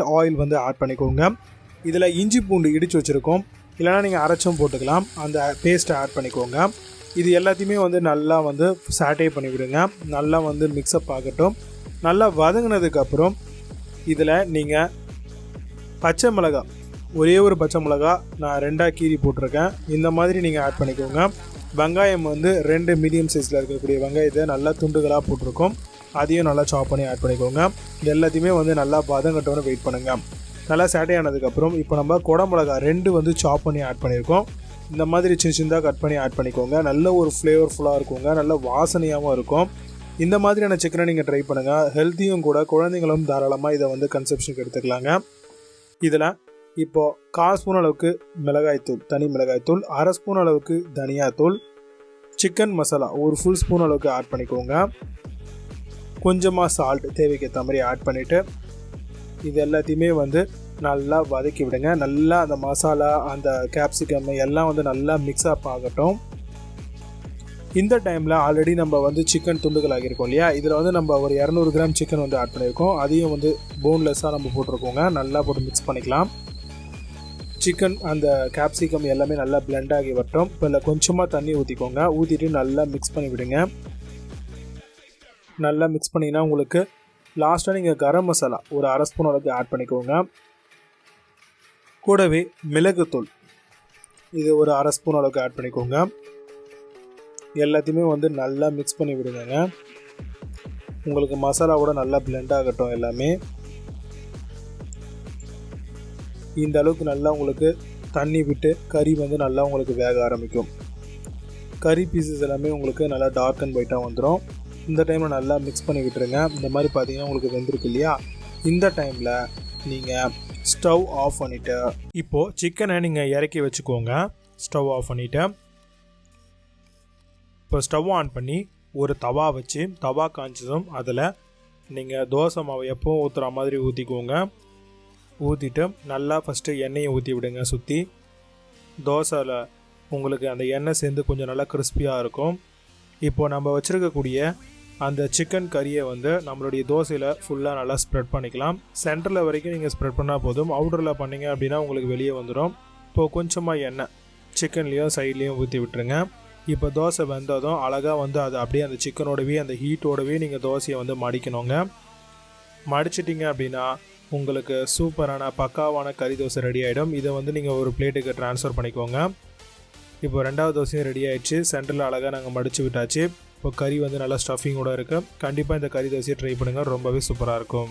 Correct oil வந்து add பண்ணிக்கோங்க. இதில் இஞ்சி பூண்டு இடித்து வச்சுருக்கோம், இல்லைனா நீங்கள் அரைச்சும் போட்டுக்கலாம். அந்த பேஸ்ட்டை ஆட் பண்ணிக்கோங்க. இது எல்லாத்தையுமே வந்து நல்லா வந்து சாட்டே பண்ணிவிடுங்க. நல்லா வந்து மிக்ஸ்அப் ஆகட்டும். நல்லா வதங்கினதுக்கப்புறம் இதில் நீங்கள் பச்சை மிளகாய், ஒரே ஒரு பச்சை மிளகா நான் 2ஆக கீறி போட்டிருக்கேன், இந்த மாதிரி நீங்கள் ஆட் பண்ணிக்கோங்க. வெங்காயம் வந்து 2 மீடியம் சைஸில் இருக்கக்கூடிய வெங்காயத்தை நல்லா துண்டுகளாக போட்டிருக்கோம், அதையும் நல்லா சாப் பண்ணி ஆட் பண்ணிக்கோங்க. இது எல்லாத்தையுமே வந்து நல்லா வதங்கட்டோன்னு வெயிட் பண்ணுங்கள். நல்லா சாட்டே ஆனதுக்கப்புறம் இப்போ நம்ம குடமிளகா 2 வந்து சாப் பண்ணி ஆட் பண்ணியிருக்கோம். இந்த மாதிரி சின்ன சின்னதாக கட் பண்ணி ஆட் பண்ணிக்கோங்க. நல்ல ஒரு ஃப்ளேவர்ஃபுல்லாக இருக்குங்க, நல்ல வாசனையாகவும் இருக்கும். இந்த மாதிரியான சிக்கனை நீங்கள் ட்ரை பண்ணுங்கள், ஹெல்த்தியும் கூட. குழந்தைங்களும் தாராளமாக இதை வந்து கன்செப்ஷனுக்கு எடுத்துக்கலாங்க. இதில் இப்போது 1/4 ஸ்பூன் அளவுக்கு மிளகாய்த்தூள், தனி மிளகாய்த்தூள், 1/2 ஸ்பூன் அளவுக்கு தனியாத்தூள், சிக்கன் மசாலா ஒரு ஃபுல் ஸ்பூன் அளவுக்கு ஆட் பண்ணிக்கோங்க. கொஞ்சமாக சால்ட் தேவைக்கேற்ற மாதிரி ஆட் பண்ணிவிட்டு இது எல்லாத்தையுமே வந்து நல்லா வதக்கி விடுங்க. நல்லா அந்த மசாலா, அந்த கேப்சிகம் எல்லாம் வந்து நல்லா மிக்ஸ்அப் ஆகட்டும். இந்த டைமில் ஆல்ரெடி நம்ம வந்து சிக்கன் துண்டுகள் ஆகியிருக்கோம் இல்லையா, இதில் வந்து நம்ம ஒரு 200 கிராம் சிக்கன் வந்து ஆட் பண்ணியிருக்கோம். அதையும் வந்து போன்லெஸ்ஸாக நம்ம போட்டிருக்கோங்க. நல்லா போட்டு மிக்ஸ் பண்ணிக்கலாம். சிக்கன் அந்த கேப்சிகம் எல்லாமே நல்லா பிளெண்ட் ஆகி வரட்டும். இப்போ இல்லை கொஞ்சமாக தண்ணி ஊற்றிக்கோங்க. ஊற்றிட்டு நல்லா மிக்ஸ் பண்ணி விடுங்க. நல்லா மிக்ஸ் பண்ணிங்கன்னா உங்களுக்கு லாஸ்ட்டாக நீங்கள் கரம் மசாலா ஒரு 1/2 ஸ்பூன் அளவுக்கு ஆட் பண்ணிக்கோங்க. கூடவே மிளகுத்தூள் இது ஒரு 1/2 ஸ்பூன் அளவுக்கு ஆட் பண்ணிக்கோங்க. எல்லாத்தையுமே வந்து நல்லா மிக்ஸ் பண்ணி விடுங்க. உங்களுக்கு மசாலாவோட நல்லா பிளெண்ட் ஆகட்டும். எல்லாமே இந்த அளவுக்கு நல்லா உங்களுக்கு தண்ணி விட்டு கறி வந்து நல்லா உங்களுக்கு வேக ஆரம்பிக்கும். கறி பீசஸ் எல்லாமே உங்களுக்கு நல்லா டார்க் அண்ட் ஒயிட்டாக வந்துடும். இந்த டைமில் நல்லா மிக்ஸ் பண்ணி விட்டுருங்க. இந்த மாதிரி பார்த்தீங்கன்னா உங்களுக்கு வெந்திருக்கு இல்லையா, இந்த டைமில் நீங்கள் ஸ்டவ் ஆஃப் பண்ணிவிட்டு இப்போது சிக்கனை நீங்கள் இறக்கி வச்சுக்கோங்க. ஸ்டவ் ஆஃப் பண்ணிவிட்டு இப்போ ஸ்டவ் ஆன் பண்ணி ஒரு தவா வச்சு, தவா காய்ச்சதும் அதில் நீங்கள் தோசை மாவு எப்போவும் ஊற்றுற மாதிரி ஊற்றிக்கோங்க. ஊற்றிட்டு நல்லா ஃபஸ்ட்டு எண்ணெயை ஊற்றி விடுங்க. சுற்றி தோசையில் உங்களுக்கு அந்த எண்ணெய் சேர்ந்து கொஞ்சம் நல்லா கிறிஸ்பியாக இருக்கும். இப்போது நம்ம வச்சுருக்கக்கூடிய அந்த சிக்கன் கறியை வந்து நம்மளுடைய தோசையில் ஃபுல்லாக நல்லா ஸ்ப்ரெட் பண்ணிக்கலாம். சென்டரில் வரைக்கும் நீங்கள் ஸ்ப்ரெட் பண்ணால் போதும். அவுட்டரில் பண்ணிங்க அப்படின்னா உங்களுக்கு வெளியே வந்துடும். இப்போது கொஞ்சமாக எண்ணெய் சிக்கன்லேயும் சைட்லேயும் ஊற்றி விட்டுருங்க. இப்போ தோசை வெந்ததும் அழகாக வந்து அது அப்படியே அந்த சிக்கனோடவே அந்த ஹீட்டோடவே நீங்கள் தோசையை வந்து மடிக்கணுங்க. மடிச்சிட்டிங்க அப்படின்னா உங்களுக்கு சூப்பரான பக்காவான கறி தோசை ரெடி ஆகிடும். இதை வந்து நீங்கள் ஒரு பிளேட்டுக்கு ட்ரான்ஸ்ஃபர் பண்ணிக்கோங்க. இப்போ 2வது தோசையும் ரெடி ஆகிடுச்சு. சென்டரில் அழகாக நாங்கள் மடித்து விட்டாச்சு. இப்போ கறி வந்து நல்லா ஸ்டஃபிங்கோடு இருக்குது. கண்டிப்பாக இந்த கறி தோசையை ட்ரை பண்ணுங்கள், ரொம்பவே சூப்பராக இருக்கும்.